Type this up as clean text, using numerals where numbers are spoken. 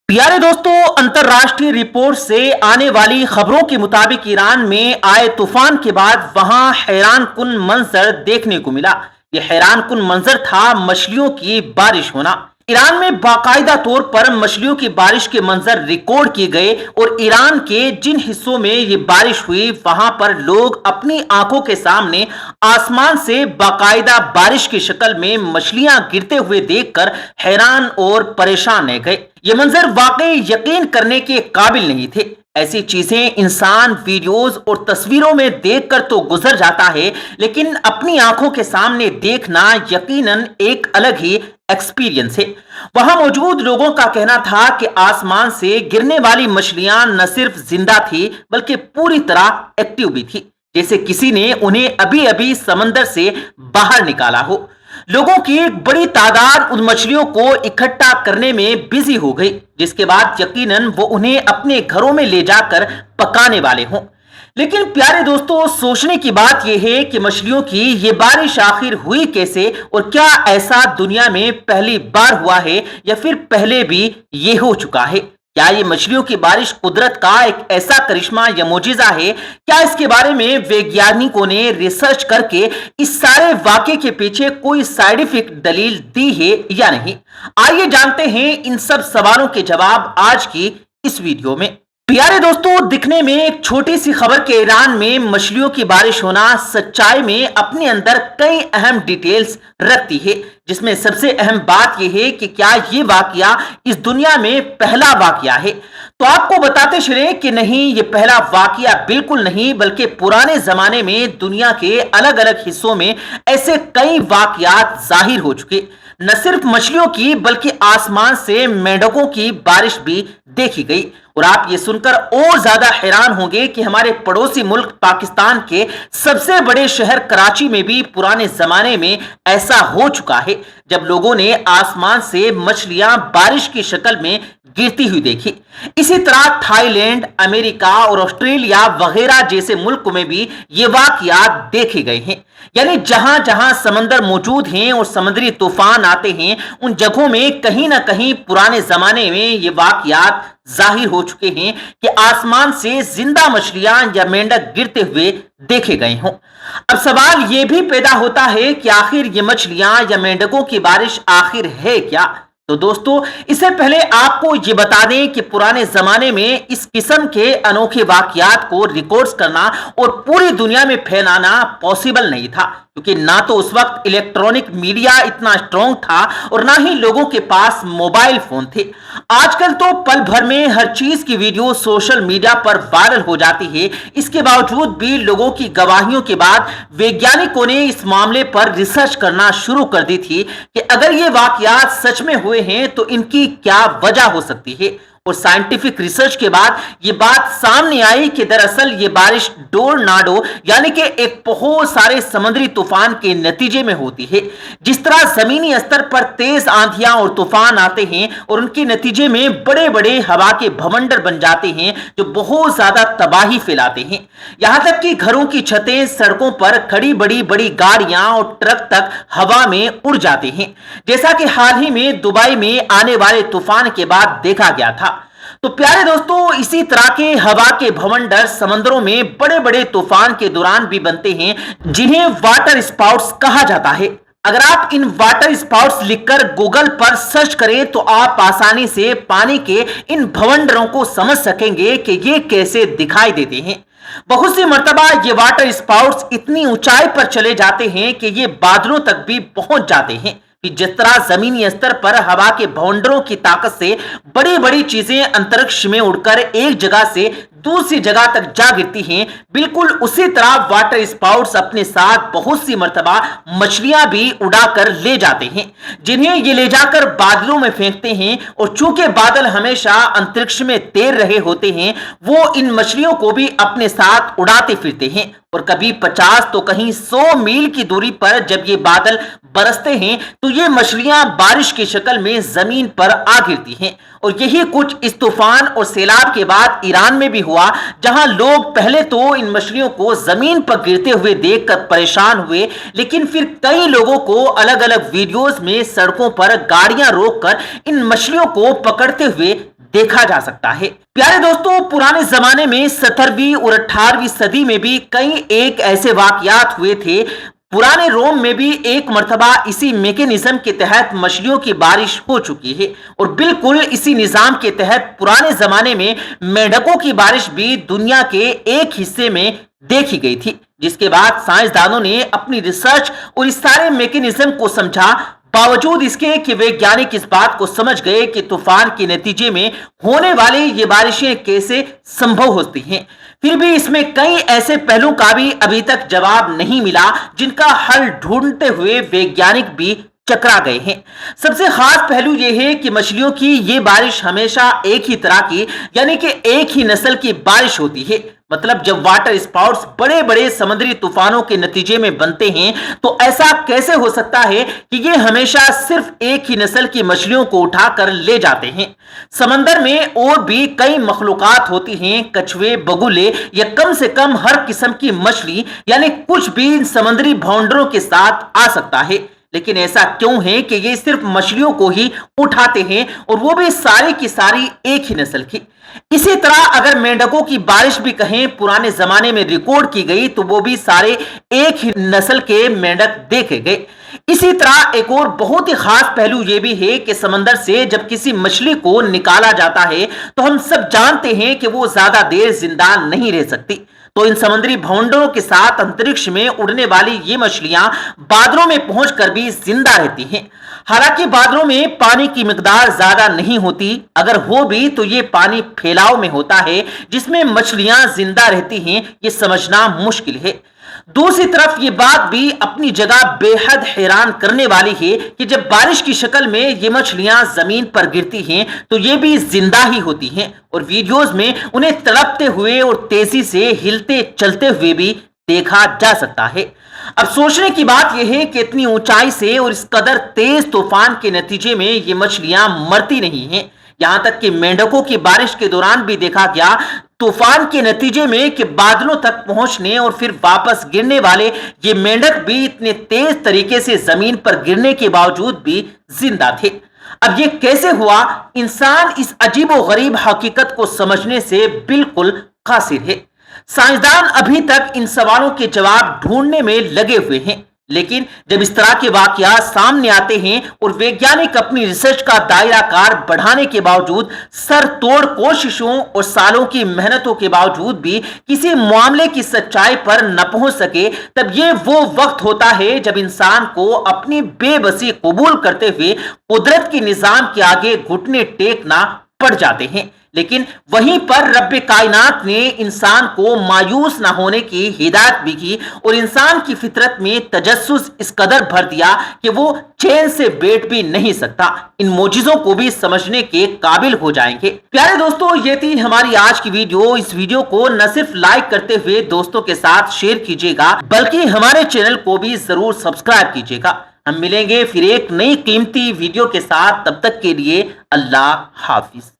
प्यारे दोस्तों, अंतर्राष्ट्रीय रिपोर्ट से आने वाली खबरों के मुताबिक ईरान में आए तूफान के बाद वहां हैरान कुन मंजर देखने को मिला। यह हैरान कुन मंजर था मछलियों की बारिश होना। ईरान में बाकायदा तौर पर मछलियों की बारिश के मंजर रिकॉर्ड किए गए और ईरान के जिन हिस्सों में ये बारिश हुई वहां पर लोग अपनी आंखों के सामने आसमान से बाकायदा बारिश की शक्ल में मछलियां गिरते हुए देखकर हैरान और परेशान रह गए। ये मंजर वाकई यकीन करने के काबिल नहीं थे। ऐसी चीजें इंसान वीडियोस और तस्वीरों में देखकर तो गुजर जाता है, लेकिन अपनी आंखों के सामने देखना यकीनन एक अलग ही एक्सपीरियंस है। वहां मौजूद लोगों का कहना था कि आसमान से गिरने वाली मछलियां न सिर्फ जिंदा थी बल्कि पूरी तरह एक्टिव भी थी, जैसे किसी ने उन्हें अभी अभी समंदर से बाहर निकाला हो। लोगों की एक बड़ी तादाद उन मछलियों को इकट्ठा करने में बिजी हो गई, जिसके बाद यकीनन वो उन्हें अपने घरों में ले जाकर पकाने वाले हों। लेकिन प्यारे दोस्तों, सोचने की बात यह है कि मछलियों की ये बारिश आखिर हुई कैसे और क्या ऐसा दुनिया में पहली बार हुआ है या फिर पहले भी ये हो चुका है। क्या ये मछलियों की बारिश कुदरत का एक ऐसा करिश्मा या मोजिजा है? क्या इसके बारे में वैज्ञानिकों ने रिसर्च करके इस सारे वाकये के पीछे कोई साइंटिफिक दलील दी है या नहीं? आइए जानते हैं इन सब सवालों के जवाब आज की इस वीडियो में। प्यारे दोस्तों, दिखने में एक छोटी सी खबर के ईरान में मछलियों की बारिश होना सच्चाई में अपने अंदर कई अहम डिटेल्स रखती है, जिसमें सबसे अहम बात यह है कि क्या ये वाकया इस दुनिया में पहला वाकया है। तो आपको बताते चले कि नहीं, ये पहला वाकया बिल्कुल नहीं, बल्कि पुराने जमाने में दुनिया के अलग अलग हिस्सों में ऐसे कई वाकयात जाहिर हो चुके। न सिर्फ मछलियों की बल्कि आसमान से मेंढकों की बारिश भी देखी गई। और आप ये सुनकर और ज्यादा हैरान होंगे कि हमारे पड़ोसी मुल्क पाकिस्तान के सबसे बड़े शहर कराची में भी पुराने जमाने में ऐसा हो चुका है, जब लोगों ने आसमान से मछलियां बारिश की शक्ल में गिरती हुई देखी। इसी तरह थाईलैंड, अमेरिका और ऑस्ट्रेलिया वगैरह जैसे मुल्कों में भी ये वाकयात देखे गए हैं। यानी जहां जहां समंदर मौजूद हैं और समुद्री तूफान आते हैं, उन जगहों में कहीं ना कहीं पुराने जमाने में ये वाकयात जाहिर हो चुके हैं कि आसमान से जिंदा मछलियां या मेंढक गिरते हुए देखे गए हों। अब सवाल यह भी पैदा होता है कि आखिर ये मछलियां या मेंढकों की बारिश आखिर है क्या? तो दोस्तों, इससे पहले आपको ये बता दें कि पुराने जमाने में इस किस्म के अनोखे वाकयात को रिकॉर्ड्स करना और पूरी दुनिया में फैलाना पॉसिबल नहीं था, क्योंकि ना तो उस वक्त इलेक्ट्रॉनिक मीडिया इतना स्ट्रॉन्ग था और ना ही लोगों के पास मोबाइल फोन थे। आजकल तो पल भर में हर चीज की वीडियो सोशल मीडिया पर वायरल हो जाती है। इसके बावजूद भी लोगों की गवाहियों के बाद वैज्ञानिकों ने इस मामले पर रिसर्च करना शुरू कर दी थी कि अगर ये वाकयात सच में हुए हैं तो इनकी क्या वजह हो सकती है। और साइंटिफिक रिसर्च के बाद ये बात सामने आई कि दरअसल ये बारिश टोर्नाडो यानी कि एक बहुत सारे समुद्री तूफान के नतीजे में होती है। जिस तरह जमीनी स्तर पर तेज आंधियां और तूफान आते हैं और उनके नतीजे में बड़े बड़े हवा के भवंडर बन जाते हैं जो बहुत ज्यादा तबाही फैलाते हैं। यहां तक कि घरों की छतें, सड़कों पर खड़ी बड़ी बड़ी गाड़ियां और ट्रक तक हवा में उड़ जाते हैं, जैसा कि हाल ही में दुबई में आने वाले तूफान के बाद देखा गया था। तो प्यारे दोस्तों, इसी तरह के हवा के भवंडर समंदरों में बड़े बड़े तूफान के दौरान भी बनते हैं, जिन्हें वाटर स्पाउट्स कहा जाता है। अगर आप इन वाटर स्पाउट्स लिखकर गूगल पर सर्च करें तो आप आसानी से पानी के इन भवंडरों को समझ सकेंगे कि ये कैसे दिखाई देते हैं। बहुत सी मर्तबा ये वाटर स्पाउट्स इतनी ऊंचाई पर चले जाते हैं कि ये बादलों तक भी पहुंच जाते हैं। कि जिस तरह जमीनी स्तर पर हवा के भवंडरों की ताकत से बड़ी बड़ी चीजें अंतरिक्ष में उड़कर एक जगह से दूसरी जगह तक जा गिरती हैं, बिल्कुल उसी तरह वाटर स्पाउट्स अपने साथ बहुत सी मर्तबा मछलियां भी उड़ाकर ले जाते हैं, जिन्हें ये ले जाकर बादलों में फेंकते हैं। और चूंकि बादल हमेशा अंतरिक्ष में तैर रहे होते हैं, वो इन मछलियों को भी अपने साथ उड़ाते फिरते हैं। और कभी 50 तो कहीं 100 मील की दूरी पर जब ये बादल बरसते हैं तो ये मछलियां बारिश की शक्ल में जमीन पर आ गिरती हैं। और यही कुछ इस तूफान और सैलाब के बाद ईरान में भी हुआ, जहां लोग पहले तो इन मछलियों को जमीन पर गिरते हुए देखकर परेशान हुए, लेकिन फिर कई लोगों को अलग अलग वीडियोस में सड़कों पर गाड़ियां रोककर इन मछलियों को पकड़ते हुए देखा जा सकता है। प्यारे दोस्तों, पुराने जमाने में 17वीं और 18वीं सदी में भी कई एक ऐसे वाकयात हुए थे। पुराने रोम में भी एक मर्तबा इसी मैकेनिज्म के तहत मछलियों की बारिश हो चुकी है और बिल्कुल इसी निजाम के तहत पुराने जमाने में मेंढकों की बारिश भी दुनिया के एक हिस्से में देखी गई थी, जिसके बाद साइंसदानों ने अपनी रिसर्च और इस सारे मैकेनिज्म को समझा। बावजूद इसके कि वैज्ञानिक इस बात को समझ गए कि तूफान के नतीजे में होने वाली ये बारिशें कैसे संभव होती हैं, फिर भी इसमें कई ऐसे पहलू का भी अभी तक जवाब नहीं मिला जिनका हल ढूंढते हुए वैज्ञानिक भी चकरा गए हैं। सबसे खास पहलू यह है कि मछलियों की ये बारिश हमेशा एक ही तरह की यानी कि एक ही नस्ल की बारिश होती है। मतलब जब वाटर स्पाउट्स बड़े बड़े समुद्री तूफानों के नतीजे में बनते हैं तो ऐसा कैसे हो सकता है कि ये हमेशा सिर्फ एक ही नस्ल की मछलियों को उठाकर ले जाते हैं। समंदर में और भी कई मखलूकात होती हैं, कछुए, बगुले या कम से कम हर किस्म की मछली, यानी कुछ भी इन समुद्री भाउंडरों के साथ आ सकता है। लेकिन ऐसा क्यों है कि ये सिर्फ मछलियों को ही उठाते हैं और वो भी सारी की सारी एक ही नस्ल की। इसी तरह अगर मेंढकों की बारिश भी कहें पुराने जमाने में रिकॉर्ड की गई तो वो भी सारे एक ही नस्ल के मेंढक देखे गए। इसी तरह एक और बहुत ही खास पहलू यह भी है कि समंदर से जब किसी मछली को निकाला जाता है तो हम सब जानते हैं कि वो ज्यादा देर जिंदा नहीं रह सकती। तो इन समुद्री भाउंडरों के साथ अंतरिक्ष में उड़ने वाली ये मछलियां बादलों में पहुंचकर भी जिंदा रहती हैं। हालांकि बादलों में पानी की मिकदार ज्यादा नहीं होती, अगर हो भी तो ये पानी फैलाव में होता है जिसमें मछलियां जिंदा रहती हैं, ये समझना मुश्किल है। दूसरी तरफ ये बात भी अपनी जगह बेहद हैरान करने वाली है कि जब बारिश की शक्ल में ये मछलियां जमीन पर गिरती हैं तो ये भी जिंदा ही होती हैं और वीडियोस में उन्हें तड़पते हुए और तेजी से हिलते चलते हुए भी देखा जा सकता है। अब सोचने की बात यह है कि इतनी ऊंचाई से और इस कदर तेज तूफान के नतीजे में ये मछलियां मरती नहीं हैं। यहां तक कि मेंढकों की बारिश के दौरान भी देखा गया तूफान के नतीजे में कि बादलों तक पहुंचने और फिर वापस गिरने वाले ये मेंढक भी इतने तेज तरीके से जमीन पर गिरने के बावजूद भी जिंदा थे। अब ये कैसे हुआ, इंसान इस अजीबोगरीब हकीकत को समझने से बिल्कुल कासिर है। साइंसदान अभी तक इन सवालों के जवाब ढूंढने में लगे हुए हैं, लेकिन जब इस तरह के वाकयात सामने आते हैं और वैज्ञानिक अपनी रिसर्च का दायरा कार बढ़ाने के बावजूद, सर तोड़ कोशिशों और सालों की मेहनतों के बावजूद भी किसी मामले की सच्चाई पर न पहुंच सके, तब ये वो वक्त होता है जब इंसान को अपनी बेबसी कबूल करते हुए कुदरत के निजाम के आगे घुटने टेकना पड़ जाते हैं। लेकिन वहीं पर रब्बे कायनात ने इंसान को मायूस ना होने की हिदायत भी की और इंसान की फितरत में तजस्सुस इस कदर भर दिया कि वो चैन से बैठ भी नहीं सकता। इन मोजिज़ों को भी समझने के काबिल हो जाएंगे। प्यारे दोस्तों, ये थी हमारी आज की वीडियो। इस वीडियो को न सिर्फ लाइक करते हुए दोस्तों के साथ शेयर कीजिएगा, बल्कि हमारे चैनल को भी जरूर सब्सक्राइब कीजिएगा। हम मिलेंगे फिर एक नई कीमती वीडियो के साथ, तब तक के लिए अल्लाह हाफिज।